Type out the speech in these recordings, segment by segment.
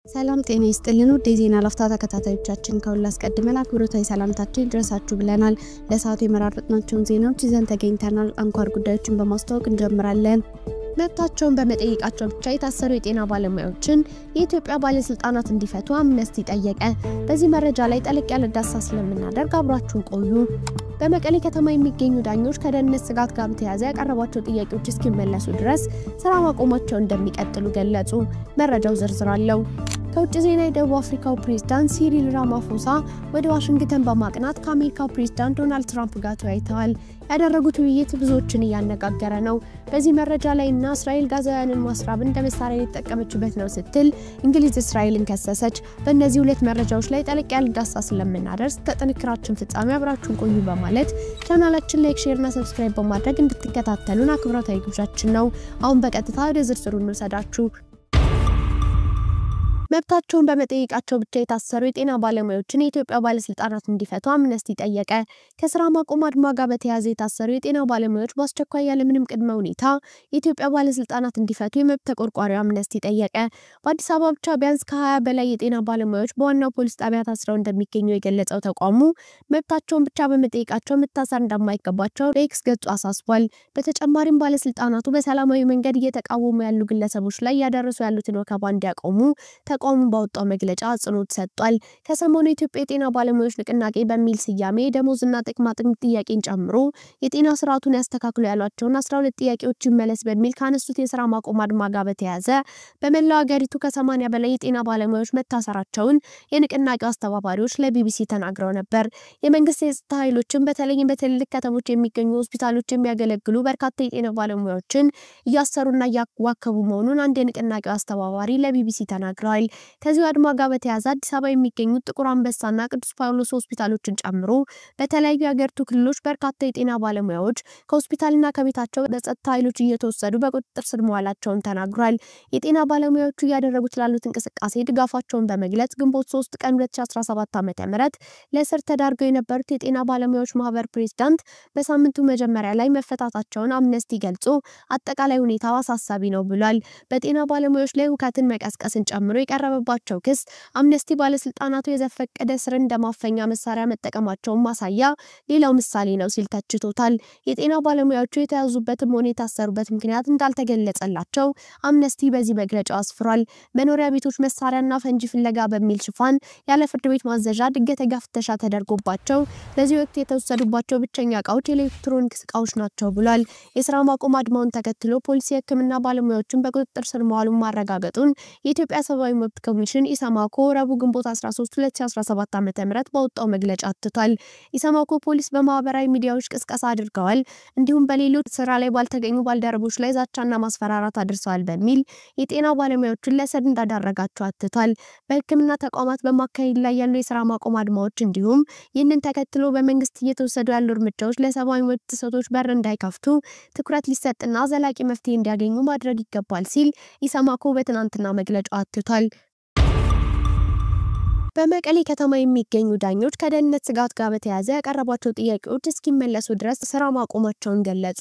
ሰላም ጤና ይስጥልን ውድ የዜና ላፍታ ተከታታዮቻችን ከሁሉ አስቀድመን አክብሮታዊ ሰላምታችን ይድረሳችሁ ብለናል። ለሰዓቱ የመራረጥናቸውን ዜናዎች ይዘን ተገኝተናል። አንኳር ጉዳዮችን በማስተዋወቅ እንጀምራለን። መብታቸውን በመጠየቃቸው ብቻ የታሰሩ የጤና ባለሙያዎችን የኢትዮጵያ ባለስልጣናት እንዲፈቱ አምነስቲ ጠየቀ። በዚህ መረጃ ላይ ጠለቅ ያለ ዳሰሳ ስለምናደርግ አብራችሁን ቆዩ። በመቀሌ ከተማ የሚገኙ ዳኞች ከደህንነት ስጋት ጋር በተያያዘ ያቀረቧቸው ጥያቄዎች እስኪመለሱ ድረስ ስራ ማቆማቸውን እንደሚቀጥሉ ገለጹ። መረጃው ዝርዝር አለው። ከውጭ ዜና የደቡብ አፍሪካው ፕሬዝዳንት ሲሪል ራማፎሳ ወደ ዋሽንግተን በማቅናት ከአሜሪካው ፕሬዝዳንት ዶናልድ ትራምፕ ጋር ተወያይተዋል። ያደረጉት ውይይት ብዙዎችን እያነጋገረ ነው። በዚህ መረጃ ላይና እስራኤል ጋዛውያንን ማስራብ እንደ መሳሪያ የተጠቀመችበት ነው ስትል እንግሊዝ እስራኤልን ከሰሰች። በእነዚህ ሁለት መረጃዎች ላይ ጠለቅ ያለ ዳሰሳ ስለምናደርስ ከጥንክራችን ፍጻሜ አብራችሁን ቆዩ በማለት ቻናላችን ላይክ፣ ሼር እና ሰብስክራይብ በማድረግ እንድትከታተሉን አክብሮታዊ ግብዣችን ነው። አሁን በቀጥታ ወደ ዝርዝሩ እንወስዳችሁ። መብታቸውን በመጠየቃቸው ብቻ የታሰሩ የጤና ባለሙያዎችን የኢትዮጵያ ባለስልጣናት እንዲፈቱ አምነስቲ ጠየቀ። ከስራ ማቆም አድማ ጋር በተያያዘ የታሰሩ የጤና ባለሙያዎች በአስቸኳይ ያለምንም ቅድመ ሁኔታ የኢትዮጵያ ባለስልጣናት እንዲፈቱ የመብት ተቆርቋሪው አምነስቲ ጠየቀ። በአዲስ አበባ ብቻ ቢያንስ ከ20 በላይ የጤና ባለሙያዎች በዋናው ፖሊስ ጣቢያ ታስረው እንደሚገኙ የገለጸው ተቋሙ መብታቸውን ብቻ በመጠየቃቸው መታሰር እንደማይገባቸው በኤክስ ገጹ አሳስቧል። በተጨማሪም ባለስልጣናቱ በሰላማዊ መንገድ እየተቃወሙ ያሉ ግለሰቦች ላይ ያደረሱ ያሉትን ወከባ እንዲያቆሙ ተቋሙ ባወጣው መግለጫ አጽንኦት ሰጥቷል። ከሰሞኑ የኢትዮጵያ የጤና ባለሙያዎች ንቅናቄ በሚል ስያሜ ደሞዝና ጥቅማ ጥቅም ጥያቄን ጨምሮ የጤና ስርዓቱን ያስተካክሉ ያሏቸውን 12 ጥያቄዎች ይመለስ በሚል ካነሱት የስራ ማቆም አድማ ጋር በተያያዘ በመላው ሀገሪቱ ከ80 በላይ የጤና ባለሙያዎች መታሰራቸውን የንቅናቄው አስተባባሪዎች ለቢቢሲ ተናግረው ነበር። የመንግስት የጸጥታ ኃይሎችን በተለይም በትልልቅ ከተሞች የሚገኙ ሆስፒታሎች የሚያገለግሉ በርካታ የጤና ባለሙያዎችን እያሰሩና እያዋከቡ መሆኑን አንድ የንቅናቄው አስተባባሪ ለቢቢሲ ተናግረዋል። ከዚህ አድማ ጋር በተያያዘ አዲስ አበባ የሚገኙ ጥቁር አንበሳና ቅዱስ ጳውሎስ ሆስፒታሎችን ጨምሮ በተለያዩ የሀገሪቱ ክልሎች በርካታ የጤና ባለሙያዎች ከሆስፒታልና ከቤታቸው በጸጥታ ኃይሎች እየተወሰዱ በቁጥጥር ስር መዋላቸውን ተናግሯል። የጤና ባለሙያዎቹ እያደረጉት ላሉት እንቅስቃሴ ድጋፋቸውን በመግለጽ ግንቦት 3 ቀን 2017 ዓ.ም ለእስር ተዳርገው የነበሩት የጤና ባለሙያዎች ማህበር ፕሬዝዳንት በሳምንቱ መጀመሪያ ላይ መፈታታቸውን አምነስቲ ገልጾ አጠቃላይ ሁኔታው አሳሳቢ ነው ብሏል። በጤና ባለሙያዎች ላይ ሁከትን መቀስቀስን ጨምሮ የቀረበባቸው ክስ አምነስቲ ባለስልጣናቱ የዘፈቀደ ስር እንደማፈኛ መሳሪያ መጠቀማቸውን ማሳያ ሌላው ምሳሌ ነው ሲል ተችቶታል። የጤና ባለሙያዎቹ የተያዙበትም ሆነ የታሰሩበት ምክንያት እንዳልተገለጸላቸው አምነስቲ በዚህ መግለጫው አስፍሯል። መኖሪያ ቤቶች መሳሪያና ፈንጂ ፍለጋ በሚል ሽፋን ያለ ፍርድ ቤት ማዘዣ ድንገተኛ ፍተሻ ተደርጎባቸው በዚህ ወቅት የተወሰዱባቸው ብቸኛ እቃዎች የኤሌክትሮኒክስ እቃዎች ናቸው ብሏል። የስራ ማቆም አድማውን ተከትሎ ፖሊስ የሕክምና ባለሙያዎችን በቁጥጥር ስር መዋሉን ማረጋገጡን የኢትዮጵያ ሰብአዊ መብት ኮሚሽን ኢሰማኮ ረቡዕ ግንቦት 13 2017 ዓ.ም ባወጣው መግለጫ አትቷል። ኢሰማኮ ፖሊስ በማህበራዊ ሚዲያዎች ቅስቀሳ አድርገዋል እንዲሁም በሌሎች ስራ ላይ ባልተገኙ ባልደረቦች ላይ ዛቻና ማስፈራራት አድርሰዋል በሚል የጤና ባለሙያዎችን ለእስር እንዳዳረጋቸው አትቷል። በሕክምና ተቋማት በማካሄድ ላይ ያሉ የስራ ማቆም አድማዎች እንዲሁም ይህንን ተከትሎ በመንግስት እየተወሰዱ ያሉ እርምጃዎች ለሰብአዊ መብት ጥሰቶች በር እንዳይከፍቱ ትኩረት ሊሰጥና ዘላቂ መፍትሄ እንዲያገኙ ማድረግ ይገባል ሲል ኢሰማኮ በትናንትና መግለጫው አትቷል። በመቀሌ ከተማ የሚገኙ ዳኞች ከደህንነት ስጋት ጋር በተያያዘ ያቀረቧቸው ጥያቄዎች እስኪመለሱ ድረስ ስራ ማቆማቸውን ገለጹ።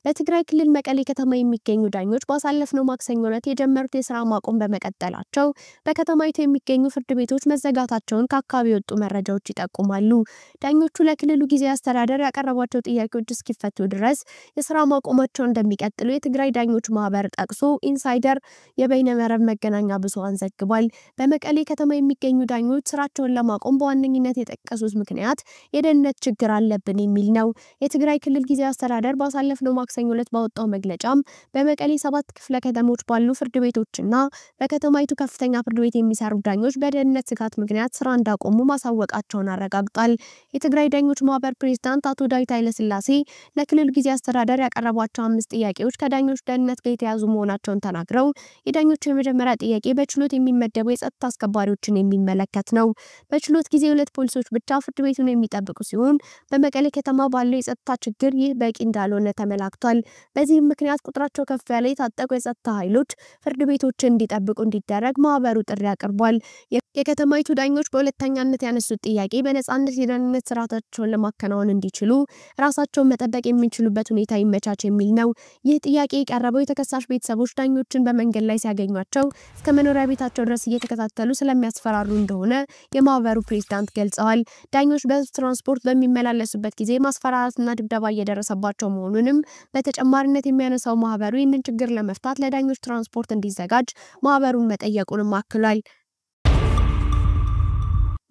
በትግራይ ክልል መቀሌ ከተማ የሚገኙ ዳኞች ባሳለፍነው ማክሰኞ ዕለት የጀመሩት የስራ ማቆም በመቀጠላቸው በከተማይቱ የሚገኙ ፍርድ ቤቶች መዘጋታቸውን ከአካባቢ የወጡ መረጃዎች ይጠቁማሉ። ዳኞቹ ለክልሉ ጊዜያዊ አስተዳደር ያቀረቧቸው ጥያቄዎች እስኪፈቱ ድረስ የስራ ማቆማቸውን እንደሚቀጥሉ የትግራይ ዳኞች ማህበር ጠቅሶ ኢንሳይደር የበይነመረብ መገናኛ ብዙሃን ዘግቧል። በመቀሌ ከተማ የሚገኙ ዳኞች ስራቸውን ለማቆም በዋነኝነት የጠቀሱት ምክንያት የደህንነት ችግር አለብን የሚል ነው። የትግራይ ክልል ጊዜያዊ አስተዳደር ባሳለፍነው ማክሰኞ ዕለት ባወጣው መግለጫም በመቀሌ 7 ክፍለ ከተሞች ባሉ ፍርድ ቤቶችና በከተማይቱ ከፍተኛ ፍርድ ቤት የሚሰሩ ዳኞች በደህንነት ስጋት ምክንያት ስራ እንዳቆሙ ማሳወቃቸውን አረጋግጧል። የትግራይ ዳኞች ማህበር ፕሬዝዳንት አቶ ዳዊት ኃይለስላሴ ለክልሉ ጊዜያዊ አስተዳደር ያቀረቧቸው 5 ጥያቄዎች ከዳኞች ደህንነት ጋር የተያዙ መሆናቸውን ተናግረው የዳኞች የመጀመሪያ ጥያቄ በችሎት የሚመደቡ የጸጥታ አስከባሪዎችን የሚመለከት ነው። በችሎት ጊዜ 2 ፖሊሶች ብቻ ፍርድ ቤቱን የሚጠብቁ ሲሆን በመቀሌ ከተማ ባለው የጸጥታ ችግር ይህ በቂ እንዳልሆነ ተመላክቷል። በዚህም ምክንያት ቁጥራቸው ከፍ ያለ የታጠቁ የጸጥታ ኃይሎች ፍርድ ቤቶችን እንዲጠብቁ እንዲደረግ ማህበሩ ጥሪ አቅርቧል። የከተማይቱ ዳኞች በሁለተኛነት ያነሱት ጥያቄ በነጻነት የደህንነት ስርዓታቸውን ለማከናወን እንዲችሉ ራሳቸውን መጠበቅ የሚችሉበት ሁኔታ ይመቻች የሚል ነው። ይህ ጥያቄ የቀረበው የተከሳሽ ቤተሰቦች ዳኞችን በመንገድ ላይ ሲያገኟቸው እስከ መኖሪያ ቤታቸው ድረስ እየተከታተሉ ስለሚያስፈራሩ እንደሆነ የማህበሩ ፕሬዝዳንት ገልጸዋል። ዳኞች በህዝብ ትራንስፖርት በሚመላለሱበት ጊዜ ማስፈራራትና ድብደባ እየደረሰባቸው መሆኑንም በተጨማሪነት የሚያነሳው ማህበሩ ይህንን ችግር ለመፍታት ለዳኞች ትራንስፖርት እንዲዘጋጅ ማህበሩን መጠየቁንም አክሏል።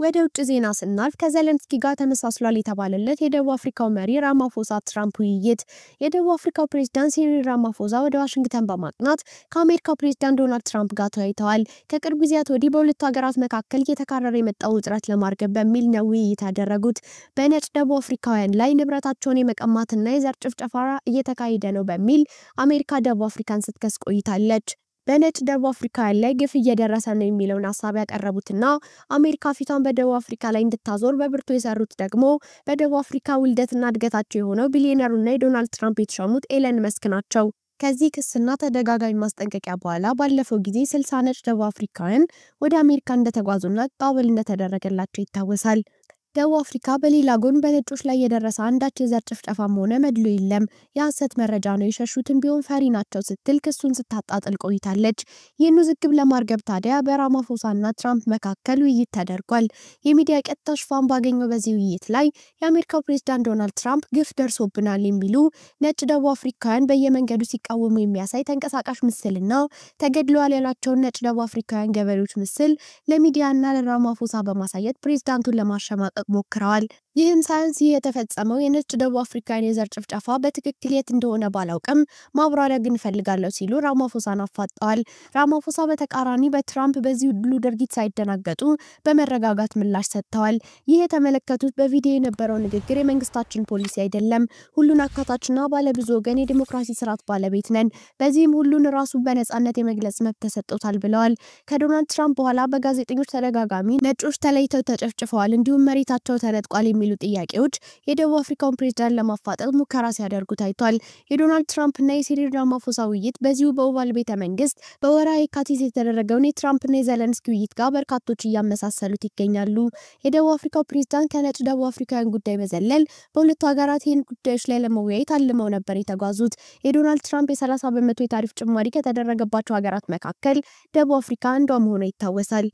ወደ ውጭ ዜና ስናልፍ ከዘለንስኪ ጋር ተመሳስሏል የተባለለት የደቡብ አፍሪካው መሪ ራማፎሳ ትራምፕ ውይይት። የደቡብ አፍሪካው ፕሬዝዳንት ሲሪል ራማፎሳ ወደ ዋሽንግተን በማቅናት ከአሜሪካው ፕሬዝዳንት ዶናልድ ትራምፕ ጋር ተወያይተዋል። ከቅርብ ጊዜያት ወዲህ በሁለቱ ሀገራት መካከል እየተካረረ የመጣው ውጥረት ለማርገብ በሚል ነው ውይይት ያደረጉት። በነጭ ደቡብ አፍሪካውያን ላይ ንብረታቸውን የመቀማትና የዘር ጭፍጨፋ እየተካሄደ ነው በሚል አሜሪካ ደቡብ አፍሪካን ስትከስ ቆይታለች። በነጭ ደቡብ አፍሪካውያን ላይ ግፍ እየደረሰ ነው የሚለውን ሐሳብ ያቀረቡትና አሜሪካ ፊቷን በደቡብ አፍሪካ ላይ እንድታዞር በብርቱ የሰሩት ደግሞ በደቡብ አፍሪካ ውልደትና እድገታቸው የሆነው ቢሊዮነሩና የዶናልድ ትራምፕ የተሾሙት ኤለን መስክ ናቸው። ከዚህ ክስና ተደጋጋሚ ማስጠንቀቂያ በኋላ ባለፈው ጊዜ 60 ነጭ ደቡብ አፍሪካውያን ወደ አሜሪካ እንደተጓዙና አቀባበል እንደተደረገላቸው ይታወሳል። ደቡብ አፍሪካ በሌላ ጎን በነጮች ላይ የደረሰ አንዳች የዘር ጭፍጨፋም ሆነ መድሎ የለም፣ የሐሰት መረጃ ነው፣ የሸሹትም ቢሆን ፈሪ ናቸው ስትል ክሱን ስታጣጥል ቆይታለች። ይህን ውዝግብ ለማርገብ ታዲያ በራማፎሳና ትራምፕ መካከል ውይይት ተደርጓል። የሚዲያ ቀጥታ ሽፋን ባገኘው በዚህ ውይይት ላይ የአሜሪካው ፕሬዝዳንት ዶናልድ ትራምፕ ግፍ ደርሶብናል የሚሉ ነጭ ደቡብ አፍሪካውያን በየመንገዱ ሲቃወሙ የሚያሳይ ተንቀሳቃሽ ምስልና ተገድለዋል ያላቸውን ነጭ ደቡብ አፍሪካውያን ገበሬዎች ምስል ለሚዲያና ለራማፎሳ በማሳየት ፕሬዝዳንቱን ለማሸማቀቅ ሞክረዋል። ይህም ሳይንስ የተፈጸመው የነጭ ደቡብ አፍሪካውያን የዘር ጭፍጨፋ በትክክል የት እንደሆነ ባላውቅም ማብራሪያ ግን ፈልጋለሁ ሲሉ ራማፎሳን አፋጠዋል። ራማፎሳ በተቃራኒ በትራምፕ በዚህ ሁሉ ድርጊት ሳይደናገጡ በመረጋጋት ምላሽ ሰጥተዋል። ይህ የተመለከቱት በቪዲዮ የነበረው ንግግር የመንግስታችን ፖሊሲ አይደለም፣ ሁሉን አካታችና ባለብዙ ወገን የዲሞክራሲ ስርዓት ባለቤት ነን፣ በዚህም ሁሉን ራሱን በነጻነት የመግለጽ መብት ተሰጥቶታል ብለዋል። ከዶናልድ ትራምፕ በኋላ በጋዜጠኞች ተደጋጋሚ ነጮች ተለይተው ተጨፍጭፈዋል እንዲሁም መሬታቸው ተነጥቋል የሚሉ ጥያቄዎች የደቡብ አፍሪካውን ፕሬዝዳንት ለማፋጠጥ ሙከራ ሲያደርጉ ታይቷል። የዶናልድ ትራምፕና የሲሪል ራማፎሳ ውይይት በዚሁ በኦቫል ቤተ መንግስት በወርሃ የካቲት የተደረገውን የትራምፕና የዘለንስኪ ውይይት ጋር በርካቶች እያመሳሰሉት ይገኛሉ። የደቡብ አፍሪካው ፕሬዝዳንት ከነጭ ደቡብ አፍሪካውያን ጉዳይ በዘለል በሁለቱ ሀገራት ይህን ጉዳዮች ላይ ለመወያየት አልመው ነበር የተጓዙት። የዶናልድ ትራምፕ የ30 በመቶ የታሪፍ ጭማሪ ከተደረገባቸው ሀገራት መካከል ደቡብ አፍሪካ አንዷ መሆኗ ይታወሳል።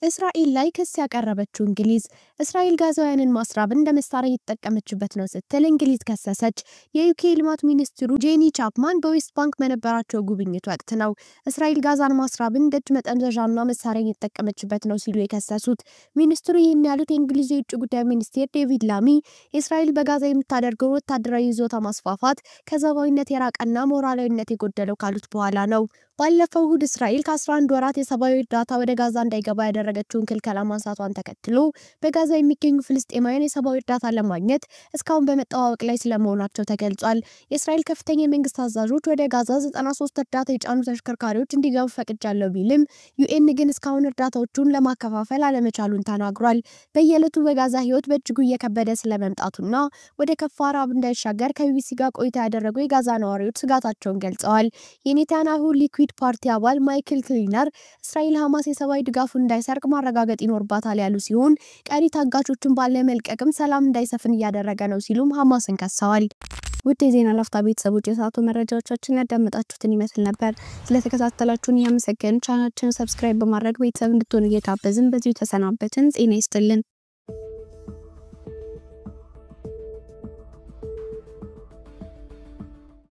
እስራኤል ላይ ክስ ያቀረበችው እንግሊዝ እስራኤል ጋዛውያንን ማስራብን እንደ መሳሪያ እየተጠቀመችበት ነው ስትል እንግሊዝ ከሰሰች። የዩኬ ልማት ሚኒስትሩ ጄኒ ቻፕማን በዌስት ባንክ በነበራቸው ጉብኝት ወቅት ነው እስራኤል ጋዛን ማስራብን ደጅ መጠምዘዣና መሳሪያ እየተጠቀመችበት ነው ሲሉ የከሰሱት። ሚኒስትሩ ይህን ያሉት የእንግሊዝ የውጭ ጉዳይ ሚኒስቴር ዴቪድ ላሚ እስራኤል በጋዛ የምታደርገው ወታደራዊ ይዞታ ማስፋፋት ከሰብአዊነት የራቀና ሞራላዊነት የጎደለው ካሉት በኋላ ነው። ባለፈው እሁድ እስራኤል ከ11 ወራት የሰብአዊ እርዳታ ወደ ጋዛ እንዳይገባ ያደረገችውን ክልከላ ማንሳቷን ተከትሎ በጋዛ የሚገኙ ፍልስጤማውያን የሰብአዊ እርዳታ ለማግኘት እስካሁን በመጠባበቅ ላይ ስለመሆናቸው ተገልጿል። የእስራኤል ከፍተኛ የመንግስት አዛዦች ወደ ጋዛ 93 እርዳታ የጫኑ ተሽከርካሪዎች እንዲገቡ ፈቅጃለሁ ቢልም ዩኤን ግን እስካሁን እርዳታዎቹን ለማከፋፈል አለመቻሉን ተናግሯል። በየዕለቱ በጋዛ ህይወት በእጅጉ እየከበደ ስለመምጣቱና ወደ ከፋ ረሃብ እንዳይሻገር ከቢቢሲ ጋር ቆይታ ያደረጉ የጋዛ ነዋሪዎች ስጋታቸውን ገልጸዋል። የኔታንያሁ ሊኩዊድ ፓርቲ አባል ማይክል ክሊነር እስራኤል ሐማስ የሰብአዊ ድጋፉን እንዳይሰርቅ ማረጋገጥ ይኖርባታል ያሉ ሲሆን ቀሪ ታጋቾችን ባለመልቀቅም ሰላም እንዳይሰፍን እያደረገ ነው ሲሉም ሐማስን ከሰዋል። ውድ የዜና ላፍታ ቤተሰቦች የሰዓቱ መረጃዎቻችን ያዳመጣችሁትን ይመስል ነበር። ስለተከታተላችሁን ያመሰግናለን። ቻናላችንን ሰብስክራይብ በማድረግ ቤተሰብ እንድትሆኑ እየጋበዝን በዚሁ ተሰናበትን። ጤና ይስጥልን።